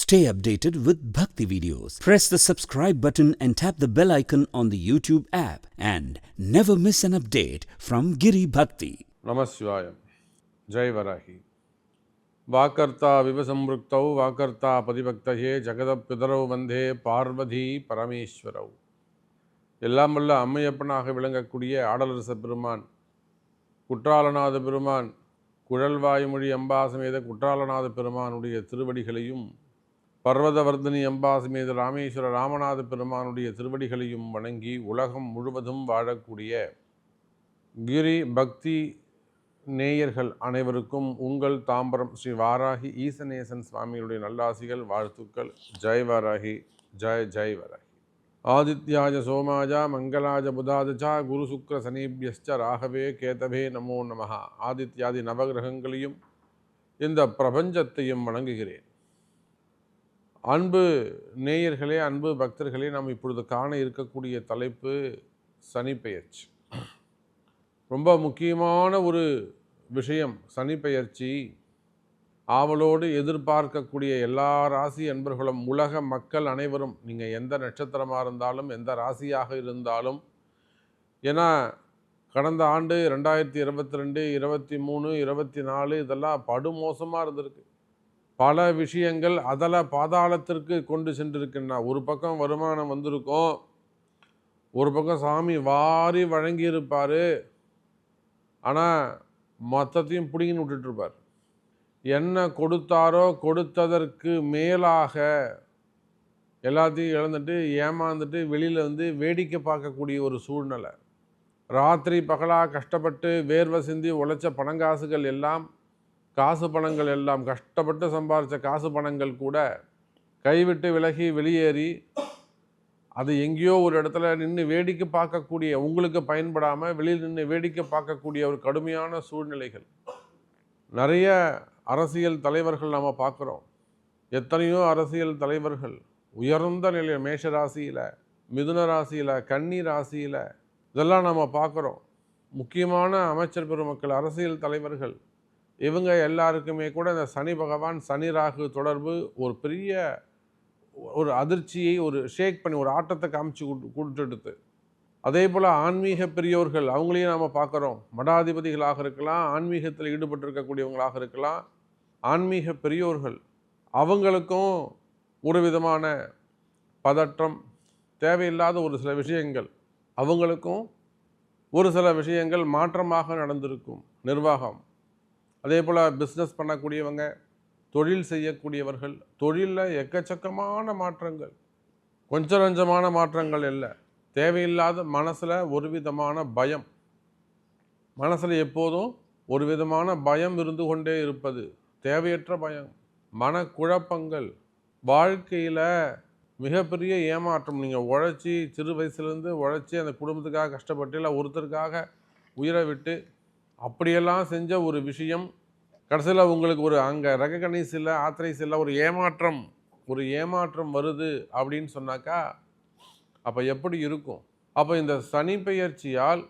Stay updated with Bhakti videos. Press the subscribe button and tap the bell icon on the YouTube app and never miss an update from Giri Bhakti. நமசிவாய. ஜெய் வராகி. வாக்கர்த்தா விவசம்ருக்தௌ வாக்கர்த்தா பதிபக்தயே ஜெகதப்பிதரவு வந்தே பார்வதி பரமேஸ்வரவு. எல்லாம் வல்ல அம்மையப்பனாக விளங்கக்கூடிய ஆடலரச பெருமான், குற்றாலநாத பெருமான், குழல்வாய்மொழி அம்பாசமேத குற்றாலநாத பெருமானுடைய திருவடிகளையும், பர்வதவர்தினி அம்பாசமேத ராமேஸ்வர ராமநாத பெருமானுடைய திருவடிகளையும் வணங்கி உலகம் முழுவதும் வாழக்கூடிய கிரி பக்தி நேயர்கள் அனைவருக்கும் உங்கள் தாம்பரம் ஸ்ரீ வாராகி ஈசநேசன் சுவாமியுடைய நல்லாசிகள், வாழ்த்துக்கள். ஜெய் வாராகி, ஜெய் ஜெய் வாராகி. ஆதித்யாஜ சோமாஜா மங்களாஜ புதாதச்சா குரு சுக்ர சனீபியஸ்ச ராகவே கேதவே நமோ நமஹ. ஆதித்யாதி நவகிரகங்களையும் இந்த பிரபஞ்சத்தையும் வணங்குகிறேன். அன்பு நேயர்களே, அன்பு பக்தர்களே, நாம் இப்பொழுது காண இருக்கக்கூடிய தலைப்பு சனி பெயர்ச்சி. ரொம்ப முக்கியமான ஒரு விஷயம். சனி பெயர்ச்சி ஆவலோடு எதிர்பார்க்கக்கூடிய எல்லா ராசி அன்பர்களும், உலக மக்கள் அனைவரும், நீங்கள் எந்த நட்சத்திரமாக இருந்தாலும், எந்த ராசியாக இருந்தாலும், ஏன்னா கடந்த ஆண்டு 2022, 23, 24 இதெல்லாம் படுமோசமாக இருந்திருக்கு. பல விஷயங்கள் அதல பாதாளத்திற்கு கொண்டு சென்றிருக்குன்னா, ஒரு பக்கம் வருமானம் வந்திருக்கும், ஒரு பக்கம் சாமி வாரி வழங்கியிருப்பார், ஆனால் மொத்தத்தையும் பிடிங்கின்னு விட்டுட்டுருப்பார். என்ன கொடுத்தாரோ கொடுத்ததற்கு மேலாக எல்லாத்தையும் இழந்துட்டு ஏமாந்துட்டு வெளியில் வேடிக்கை பார்க்கக்கூடிய ஒரு சூழ்நிலை. ராத்திரி பகலாக கஷ்டப்பட்டு வேர்வை சிந்தி உழைச்ச பணங்காசுகள் எல்லாம், காசு பணங்கள் எல்லாம், கஷ்டப்பட்டு சம்பாதிச்ச காசு பணங்கள் கூட கைவிட்டு விலகி வெளியேறி அது எங்கேயோ ஒரு இடத்துல நின்று வேடிக்கை பார்க்கக்கூடிய, உங்களுக்கு பயன்படாமல் வெளியில் நின்று வேடிக்கை பார்க்கக்கூடிய ஒரு கடுமையான சூழ்நிலைகள். நிறைய அரசியல் தலைவர்கள் நாம் பார்க்குறோம். எத்தனையோ அரசியல் தலைவர்கள் உயர்ந்த நிலையில், மேஷ ராசியில், மிதுன ராசியில், கன்னி ராசியில் இதெல்லாம் நாம் பார்க்குறோம். முக்கியமான அமைச்சர் பெருமக்கள், அரசியல் தலைவர்கள், இவங்க எல்லாருக்குமே கூட இந்த சனி பகவான், சனி ராகு தொடர்பு ஒரு பெரிய ஒரு அதிர்ச்சியை, ஒரு ஷேக் பண்ணி, ஒரு ஆட்டத்தை காமிச்சு கொடுத்துடுது. அதே போல் ஆன்மீக பெரியோர்கள், அவங்களையும் நாம் பார்க்குறோம். மடாதிபதிகளாக இருக்கலாம், ஆன்மீகத்தில் ஈடுபட்டிருக்கக்கூடியவங்களாக இருக்கலாம், ஆன்மீக பெரியோர்கள், அவங்களுக்கும் ஒரு விதமான பதற்றம், தேவையில்லாத ஒரு சில விஷயங்கள், அவங்களுக்கும் ஒரு சில விஷயங்கள் மாற்றமாக நடந்திருக்கும். நிர்வாகம், அதே போல் பிஸ்னஸ் பண்ணக்கூடியவங்க, தொழில் செய்யக்கூடியவர்கள், தொழிலில் எக்கச்சக்கமான மாற்றங்கள், கொஞ்சம் நஞ்சமான மாற்றங்கள் இல்லை. தேவையில்லாத மனசில் ஒரு விதமான பயம், மனசில் எப்போதும் ஒரு விதமான பயம் இருந்து கொண்டே இருப்பது, தேவையற்ற பயம், மனக்குழப்பங்கள், வாழ்க்கையில் மிகப்பெரிய ஏமாற்றம். நீங்கள் உழைச்சி, சிறு வயசுலேருந்து உழைச்சி அந்த குடும்பத்துக்காக கஷ்டப்பட்டு, இல்லை ஒருத்தருக்காக உயிரை விட்டு அப்படியெல்லாம் செஞ்ச ஒரு விஷயம், கடைசியில் உங்களுக்கு ஒரு அங்கே ரெகக்னைஸ் இல்லை, ஆத்தரைஸ் இல்லை, ஒரு ஏமாற்றம் வருது அப்படின்னு சொன்னாக்கா அப்போ எப்படி இருக்கும்? அப்போ இந்த சனி பெயர்ச்சியால்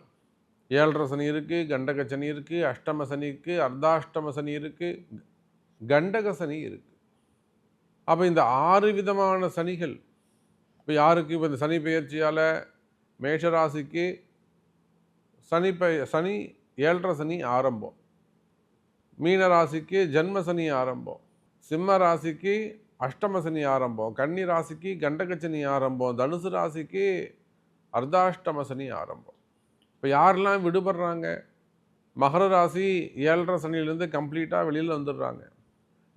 7.5 சனி இருக்குது, கண்டக சனி இருக்குது, அஷ்டம சனி இருக்குது, அர்த்தாஷ்டம சனி இருக்குது, கண்டக சனி இருக்குது. அப்போ இந்த 6 விதமான சனிகள் இப்போ யாருக்கு? இப்போ இந்த சனி பெயர்ச்சியால் மேஷராசிக்கு சனி 7.5 சனி ஆரம்பம், மீன ராசிக்கு ஜன்ம சனி ஆரம்பம், சிம்ம ராசிக்கு அஷ்டம சனி ஆரம்பம், கன்னி ராசிக்கு கண்டக சனி ஆரம்பம், தனுசு ராசிக்கு அர்த்தாஷ்டம சனி ஆரம்பம். இப்போ யாரெல்லாம் விடுபடுறாங்க? மகர ராசி 7.5 சனியிலேருந்து கம்ப்ளீட்டாக வெளியில் வந்துடுறாங்க.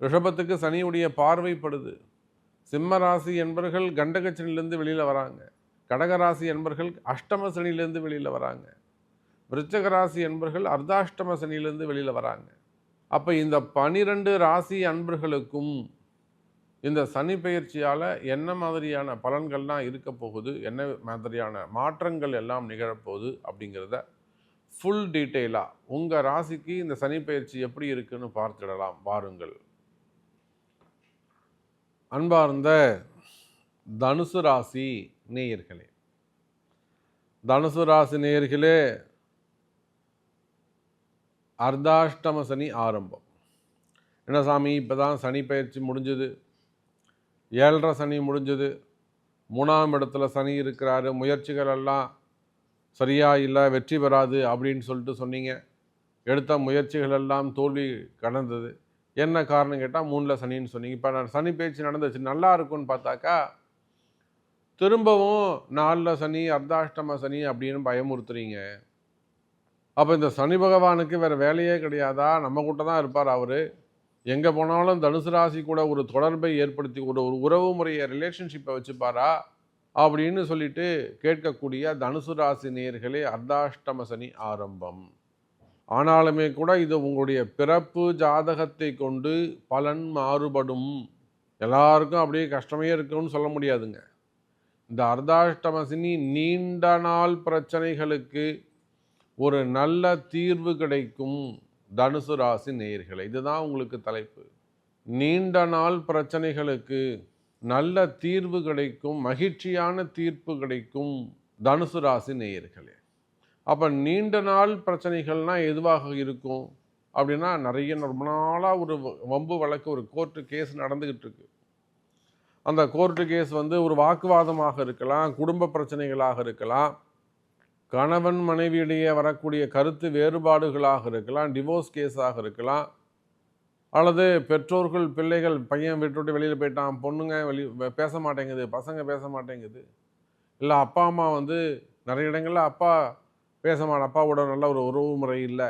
ரிஷபத்துக்கு சனியுடைய பார்வைப்படுது. சிம்ம ராசி என்பர்கள் கண்டக சனியிலேருந்து வெளியில் வராங்க. கடகராசி என்பர்கள் அஷ்டம சனியிலேருந்து வெளியில் வராங்க. விருச்சக ராசி என்பர்கள் அர்த்தாஷ்டம சனியிலேருந்து வெளியில் வராங்க. அப்போ இந்த 12 ராசி அன்பர்களுக்கும் இந்த சனி பெயர்ச்சியால் என்ன மாதிரியான பலன்கள்லாம் இருக்க போகுது, என்ன மாதிரியான மாற்றங்கள் எல்லாம் நிகழப்போகுது அப்படிங்கிறத ஃபுல் டீட்டெயிலாக உங்கள் ராசிக்கு இந்த சனி பெயர்ச்சி எப்படி இருக்குன்னு பார்த்துடலாம். வாருங்கள். அன்பார்ந்த தனுசு ராசி நேயர்களே, தனுசு ராசி நேயர்களே, அர்த்தாஷ்டம சனி ஆரம்பம். என்ன சாமி, இப்போ தான் சனி பயிற்சி முடிஞ்சது, 7.5 சனி முடிஞ்சது, 3ஆம் இடத்துல சனி இருக்கிறாரு, முயற்சிகள் எல்லாம் சரியா இல்லை, வெற்றி பெறாது அப்படின்னு சொல்லிட்டு சொன்னீங்க. எடுத்த முயற்சிகள் எல்லாம் தோல்வி கடந்தது. என்ன காரணம் கேட்டால் 3ல் சனின்னு சொன்னீங்க. இப்போ நான் சனி பேச்சு நடந்துச்சு, நல்லா இருக்கும்னு பார்த்தாக்கா திரும்பவும் 4ல் சனி, அர்த்தாஷ்டம சனி அப்படின்னு பயமுறுத்துறீங்க. அப்போ இந்த சனி பகவானுக்கு வேறு வேலையே கிடையாதா? நம்ம கூட தான் இருப்பார் அவர். எங்கே போனாலும் தனுசு ராசி கூட ஒரு தொடர்பை ஏற்படுத்தி ஒரு உறவு முறையை, ரிலேஷன்ஷிப்பை வச்சுப்பாரா அப்படின்னு சொல்லிட்டு கேட்கக்கூடிய தனுசு ராசி நேயர்களே, அர்த்தாஷ்டம சனி ஆரம்பம். ஆனாலுமே கூட இது உங்களுடைய பிறப்பு ஜாதகத்தை கொண்டு பலன் மாறுபடும். எல்லாருக்கும் அப்படியே கஷ்டமே இருக்குன்னு சொல்ல முடியாதுங்க. இந்த அர்த்தாஷ்டம சனி நீண்ட நாள் பிரச்சனைகளுக்கு ஒரு நல்ல தீர்வு கிடைக்கும் தனுசு ராசி நேயர்களே. இதுதான் உங்களுக்கு தலைப்பு. நீண்ட நாள் பிரச்சனைகளுக்கு நல்ல தீர்வு கிடைக்கும், மகிழ்ச்சியான தீர்ப்பு கிடைக்கும் தனுசு ராசி நேயர்களே. அப்போ நீண்ட நாள் பிரச்சனைகள்னால் எதுவாக இருக்கும் அப்படின்னா, நிறைய ரொம்ப நாளாக ஒரு வம்பு வழக்கு, ஒரு கோர்ட்டு கேஸ் நடந்துக்கிட்டு இருக்கு. அந்த கோர்ட்டு கேஸ் ஒரு வாக்குவாதமாக இருக்கலாம், குடும்ப பிரச்சனைகளாக இருக்கலாம், கணவன் மனைவியிடையே வரக்கூடிய கருத்து வேறுபாடுகளாக இருக்கலாம், டிவோர்ஸ் கேஸாக இருக்கலாம், அல்லது பெற்றோர்கள் பிள்ளைகள், பையன் விட்டு வெளியில் போயிட்டான், பொண்ணுங்க பேச மாட்டேங்குது, பசங்க பேச மாட்டேங்குது, இல்லை அப்பா அம்மா நிறைய இடங்களில் அப்பா பேச மாட்டேன், அப்பாவோட நல்ல ஒரு உறவு முறை இல்லை,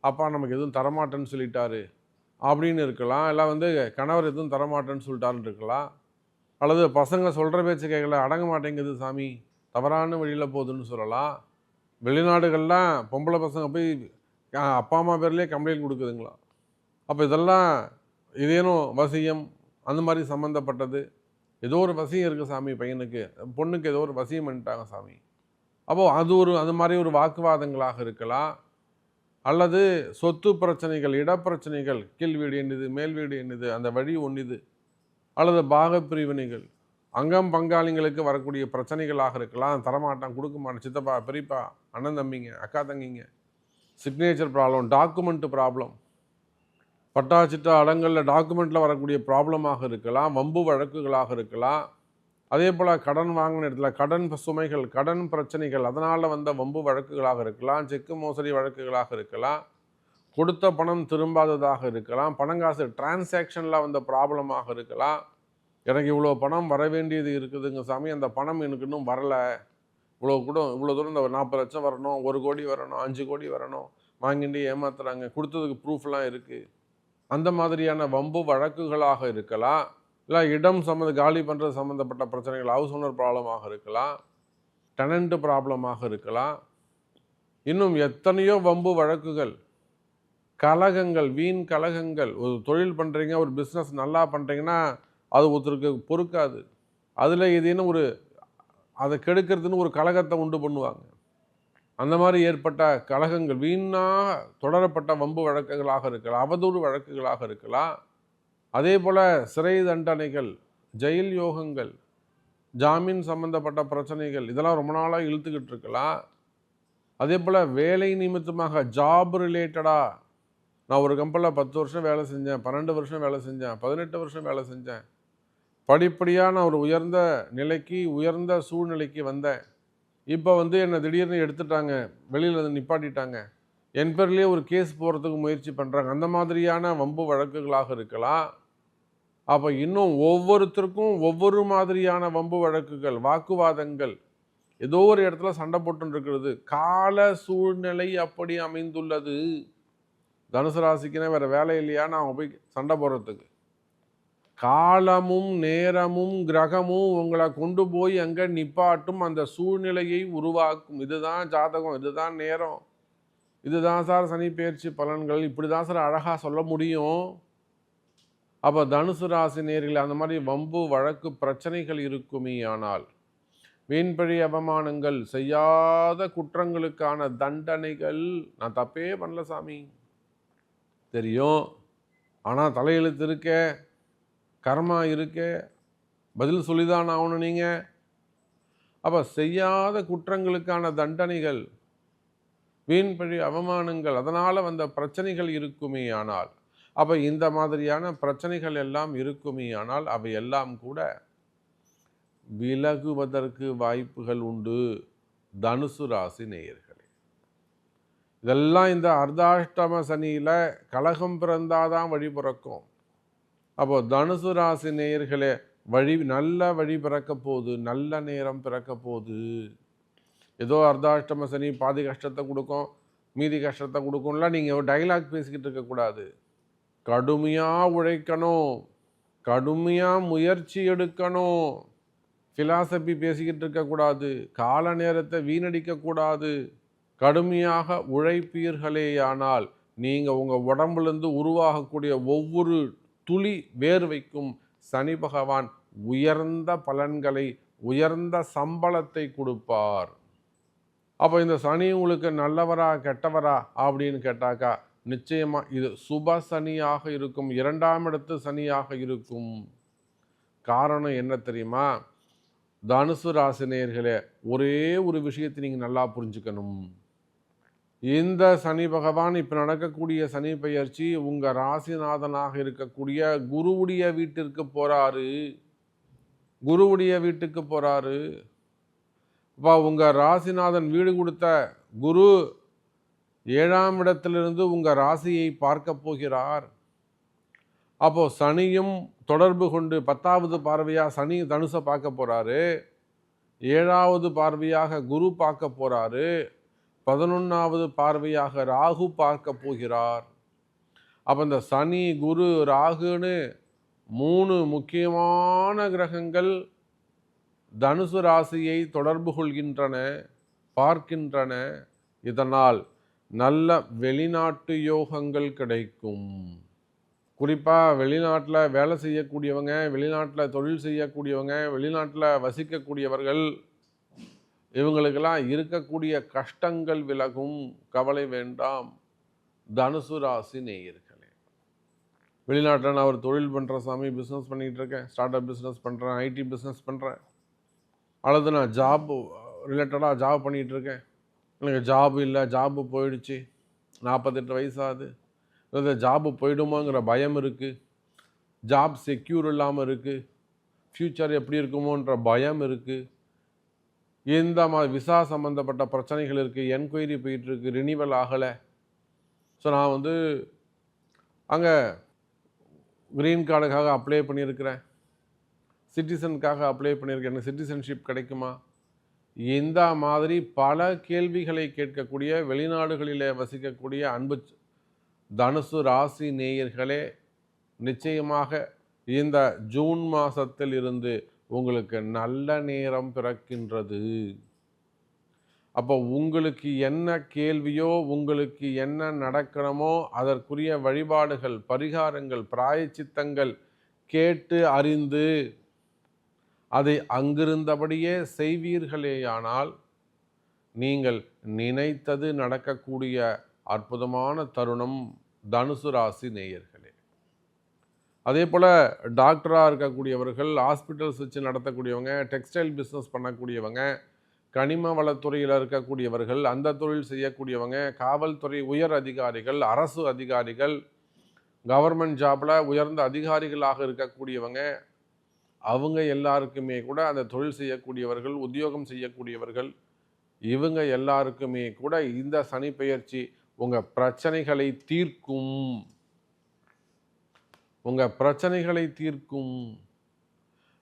அப்பா நமக்கு எதுவும் தரமாட்டேன்னு சொல்லிட்டாரு அப்படின்னு இருக்கலாம். இல்லை கணவர் எதுவும் தரமாட்டேன்னு சொல்லிட்டாருன்னு இருக்கலாம். அல்லது பசங்க சொல்கிற பேச்சு கேட்கல, அடங்க மாட்டேங்குது சாமி, தவறான வழியில் போகுதுன்னு சொல்லலாம். வெளிநாடுகள்லாம் பொம்பளை பசங்க போய் அப்பா அம்மா பேர்லேயே கம்ப்ளைண்ட் கொடுக்குதுங்களா. அப்போ இதெல்லாம் ஏதேனும் வசியம் அந்த மாதிரி சம்மந்தப்பட்டது, ஏதோ ஒரு வசியம் இருக்குது சாமி, பையனுக்கு பொண்ணுக்கு ஏதோ ஒரு வசியம் பண்ணிட்டாங்க சாமி. அப்போது அது மாதிரி ஒரு வாக்குவாதங்களாக இருக்கலாம். அல்லது சொத்து பிரச்சனைகள், இடப்பிரச்சனைகள், கீழ் வீடு என்னது, மேல் வீடு என்னது, அந்த வழி ஒன்றுது, அல்லது பாகப்பிரிவினைகள், அங்கம் பங்காளிங்களுக்கு வரக்கூடிய பிரச்சனைகளாக இருக்கலாம். தரமாட்டான், கொடுக்க மாட்டான், சித்தப்பா பெரியப்பா, அண்ணன் தம்பிங்க, அக்கா தங்கிங்க, signature problem, document problem, patta chitta அடங்களில் டாக்குமெண்ட்டில் வரக்கூடிய ப்ராப்ளமாக இருக்கலாம், வம்பு வழக்குகளாக இருக்கலாம். அதே போல் கடன் வாங்கின இடத்துல கடன் சுமைகள், கடன் பிரச்சனைகள், அதனால் வந்த வம்பு வழக்குகளாக இருக்கலாம், செக்கு மோசடி வழக்குகளாக இருக்கலாம், கொடுத்த பணம் திரும்பாததாக இருக்கலாம், பணங்காசு டிரான்சாக்ஷனில் வந்த ப்ராப்ளமாக இருக்கலாம். எனக்கு இவ்வளோ பணம் வர வேண்டியது இருக்குதுங்க சாமி, அந்த பணம் எனக்கு இன்னும் வரலை, இவ்வளோ தூரம் இந்த 40 லட்சம் வரணும், 1 கோடி வரணும், 5 கோடி வரணும், வாங்கிட்டு ஏமாத்துறாங்க, கொடுத்ததுக்கு ப்ரூஃப்லாம் இருக்குது. அந்த மாதிரியான வம்பு வழக்குகளாக இருக்கலாம். இல்லை இடம் காலி பண்ணுறது சம்மந்தப்பட்ட பிரச்சனைகள், ஹவுஸ் ஓனர் ப்ராப்ளமாக இருக்கலாம், டெனண்ட் ப்ராப்ளமாக இருக்கலாம். இன்னும் எத்தனையோ வம்பு வழக்குகள், கலகங்கள், வீண் கலகங்கள். ஒரு தொழில் பண்ணுறீங்க, ஒரு பிஸ்னஸ் நல்லா பண்ணுறீங்கன்னா அது ஒருத்தருக்கு பொறுக்காது. அதில் ஏதேனும் அதை கெடுக்கிறதுன்னு ஒரு கலகத்தை உண்டு பண்ணுவாங்க. அந்த மாதிரி ஏற்பட்ட கலகங்கள், வீணாக தொடரப்பட்ட வம்பு வழக்குகளாக இருக்கலாம், அவதூறு வழக்குகளாக இருக்கலாம். அதே போல் சிறை தண்டனைகள், ஜெயில் யோகங்கள், ஜாமீன் சம்மந்தப்பட்ட பிரச்சனைகள், இதெல்லாம் ரொம்ப நாளாக இழுத்துக்கிட்டு இருக்கலாம். அதே போல் வேலை நிமித்தமாக, ஜாப் ரிலேட்டடாக, நான் ஒரு கம்பெனியில் 10 வருஷம் வேலை செஞ்சேன், 12 வருஷம் வேலை செஞ்சேன், 18 வருஷம் வேலை செஞ்சேன், படிப்படியாக நான் ஒரு உயர்ந்த நிலைக்கு, உயர்ந்த சூழ்நிலைக்கு வந்தேன். இப்போ என்னை திடீர்னு எடுத்துட்டாங்க, வெளியில் நிப்பாட்டிட்டாங்க, என் பேர்லேயே ஒரு கேஸ் போகிறதுக்கு முயற்சி பண்ணுறாங்க. அந்த மாதிரியான வம்பு வழக்குகளாக இருக்கலாம். அப்போ இன்னும் ஒவ்வொருத்தருக்கும் ஒவ்வொரு மாதிரியான வம்பு வழக்குகள், வாக்குவாதங்கள், ஏதோ ஒரு இடத்துல சண்டை போட்டுன்னு இருக்கிறது. கால சூழ்நிலை அப்படி அமைந்துள்ளது. தனுசு ராசிக்குன்னா வேறு வேலை இல்லையா, நான் போய் சண்டை போடுறதுக்கு? காலமும் நேரமும் கிரகமும் உங்களை கொண்டு போய் அங்கே நிப்பாட்டும், அந்த சூழ்நிலையை உருவாக்கும். இதுதான் ஜாதகம், இதுதான் நேரம், இதுதான் சார் சனி பெயர்ச்சி பலன்கள், இப்படி தான் சார் அழகாக சொல்ல முடியும். அப்போ தனுசு ராசி நேயர்கள், அந்த மாதிரி வம்பு வழக்கு பிரச்சனைகள் இருக்குமே ஆனால், வீண்பழி அவமானங்கள், செய்யாத குற்றங்களுக்கான தண்டனைகள், நான் தப்பே பண்ணல சாமி, தெரியும், ஆனால் தலையெழுத்து இருக்க, கர்மா இருக்க, பதில் சொல்லிதான் ஆகணும் நீங்கள். அப்போ செய்யாத குற்றங்களுக்கான தண்டனைகள், வீண்பழி அவமானங்கள், அதனால் வந்த பிரச்சனைகள் இருக்குமே ஆனால், அப்போ இந்த மாதிரியான பிரச்சனைகள் எல்லாம் இருக்குமே, ஆனால் அவை எல்லாம் கூட விலகுவதற்கு வாய்ப்புகள் உண்டு. தனுசு ராசி நேயர்களே, இதெல்லாம் இந்த அர்த்தாஷ்டம சனியில் கலகம் பிறந்தாதான் வழி பிறக்கும். அப்போ தனுசு ராசி நேயர்களே, நல்ல வழி பிறக்க போகுது, நல்ல நேரம் பிறக்க போகுது. ஏதோ அர்த்தாஷ்டம சனி பாதி கஷ்டத்தை கொடுக்கும், மீதி கஷ்டத்தை கொடுக்கும்லாம் நீங்கள் டைலாக் பேசிக்கிட்டு இருக்கக்கூடாது. கடுமையாக உழைக்கணும், கடுமையாக முயற்சி எடுக்கணும், ஃபிலாசபி பேசிக்கிட்டு இருக்கக்கூடாது, கால நேரத்தை வீணடிக்கக்கூடாது. கடுமையாக உழைப்பீர்களேயானால் நீங்கள் உங்கள் உடம்புலேருந்து உருவாகக்கூடிய ஒவ்வொரு துளி வேர்வைக்கும் சனி பகவான் உயர்ந்த பலன்களை, உயர்ந்த சம்பளத்தை கொடுப்பார். அப்போ இந்த சனி உங்களுக்கு நல்லவரா கெட்டவரா அப்படின்னு கேட்டாக்கா, நிச்சயமாக இது சுப சனியாக இருக்கும், 2ஆம் இடத்து சனியாக இருக்கும். காரணம் என்ன தெரியுமா? தனுசு ராசி நேயர்களே, ஒரே ஒரு விஷயத்தை நீங்கள் நல்லா புரிஞ்சுக்கணும். இந்த சனி பகவான் இப்போ நடக்கக்கூடிய சனி பெயர்ச்சி உங்கள் ராசிநாதனாக இருக்கக்கூடிய குருவுடைய வீட்டிற்கு போகிறாரு. குருவுடைய வீட்டுக்கு போகிறாரு. இப்போ உங்கள் ராசிநாதன் வீடு கொடுத்த குரு 7ஆம் இடத்திலிருந்து உங்கள் ராசியை பார்க்க போகிறார். அப்போ சனியும் தொடர்பு கொண்டு 10வது பார்வையாக சனி தனுசை பார்க்க போகிறாரு, 7வது பார்வையாக குரு பார்க்க போகிறாரு, 11வது பார்வையாக ராகு பார்க்க போகிறார். அப்போ இந்த சனி குரு ராகுன்னு 3 முக்கியமான கிரகங்கள் தனுசு ராசியை தொடர்பு கொள்கின்றன, பார்க்கின்றன. இதனால் நல்ல வெளிநாட்டு யோகங்கள் கிடைக்கும். குறிப்பாக வெளிநாட்டில் வேலை செய்யக்கூடியவங்க, வெளிநாட்டில் தொழில் செய்யக்கூடியவங்க, வெளிநாட்டில் வசிக்கக்கூடியவர்கள், இவங்களுக்கெல்லாம் இருக்கக்கூடிய கஷ்டங்கள் விலகும். கவலை வேண்டாம் தனுசு ராசி நேயர்களே. வெளிநாட்டில் நான் ஒரு தொழில் பண்ணுறேன் சாமி, பிஸ்னஸ் பண்ணிகிட்டு இருக்கேன், ஸ்டார்ட் அப் பிஸ்னஸ் பண்ணுறேன், ஐடி பிஸ்னஸ் பண்ணுறேன், அல்லது நான் ஜாப் ரிலேட்டடாக ஜாப் பண்ணிகிட்டு இருக்கேன், எனக்கு ஜாப் இல்லை, ஜாப்பு போயிடுச்சு, 48 வயசாகுது, இல்லை ஜாப்பு போயிடுமாங்கிற பயம் இருக்குது, ஜாப் செக்யூர் இல்லாமல் இருக்குது, ஃப்யூச்சர் எப்படி இருக்குமோன்ற பயம் இருக்குது, இந்த மாதிரி விசா சம்மந்தப்பட்ட பிரச்சனைகள் இருக்குது, என்கொயரி போயிட்டுருக்கு, ரினிவல் ஆகலை. ஸோ நான் அங்கே க்ரீன் கார்டுக்காக அப்ளை பண்ணியிருக்கிறேன், சிட்டிசனுக்காக அப்ளை பண்ணியிருக்கேன், எனக்கு சிட்டிசன்ஷிப் கிடைக்குமா? இந்த மாதிரி பல கேள்விகளை கேட்கக்கூடிய வெளிநாடுகளிலே வசிக்கக்கூடிய அன்பு தனுசு ராசி நேயர்களே, நிச்சயமாக இந்த ஜூன் மாதத்தில் இருந்து உங்களுக்கு நல்ல நேரம் பிறக்கின்றது. அப்போ உங்களுக்கு என்ன கேள்வியோ, உங்களுக்கு என்ன நடக்கணுமோ அதற்குரிய வழிபாடுகள், பரிகாரங்கள், பிராயச்சித்தங்கள் கேட்டு அறிந்து அதை அங்கிருந்தபடியே செய்வீர்களேயானால் நீங்கள் நினைத்தது நடக்கக்கூடிய அற்புதமான தருணம் தனுசு ராசி நேயர்களே. அதே போல் டாக்டராக இருக்கக்கூடியவர்கள், ஹாஸ்பிட்டல்ஸ் வச்சு நடத்தக்கூடியவங்க, டெக்ஸ்டைல் பிஸ்னஸ் பண்ணக்கூடியவங்க, கனிம வளத்துறையில் இருக்கக்கூடியவர்கள், அந்த தொழில் செய்யக்கூடியவங்க, காவல்துறை உயர் அதிகாரிகள், அரசு அதிகாரிகள், கவர்மெண்ட் ஜாபில் உயர்ந்த அதிகாரிகளாக இருக்கக்கூடியவங்க, அவங்க எல்லாருக்குமே கூட, அந்த தொழில் செய்யக்கூடியவர்கள், உத்தியோகம் செய்யக்கூடியவர்கள், இவங்க எல்லாருக்குமே கூட இந்த சனி பெயர்ச்சி உங்கள் பிரச்சனைகளை தீர்க்கும். உங்கள் பிரச்சனைகளை தீர்க்கும்.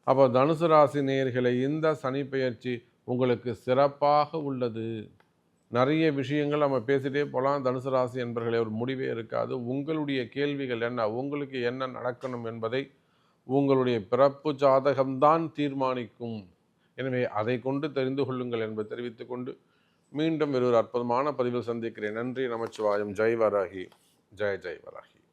அப்போ தனுசு ராசி நேயர்களை, இந்த சனி பெயர்ச்சி உங்களுக்கு சிறப்பாக உள்ளது. நிறைய விஷயங்கள் நம்ம பேசிகிட்டே போகலாம். தனுசு ராசி என்பர்களே, ஒரு முடிவே இருக்காது. உங்களுடைய கேள்விகள் என்ன, உங்களுக்கு என்ன நடக்கணும் என்பதை உங்களுடைய பிறப்பு ஜாதகம்தான் தீர்மானிக்கும். எனவே அதை கொண்டு தெரிந்து கொள்ளுங்கள் என்பதை தெரிவித்துக் கொண்டு மீண்டும் ஒரு அற்புதமான பதிவில் சந்திக்கிறேன். நன்றி, நமச்சிவாயம். ஜெய் வராகி, ஜெய் ஜெய் வராகி.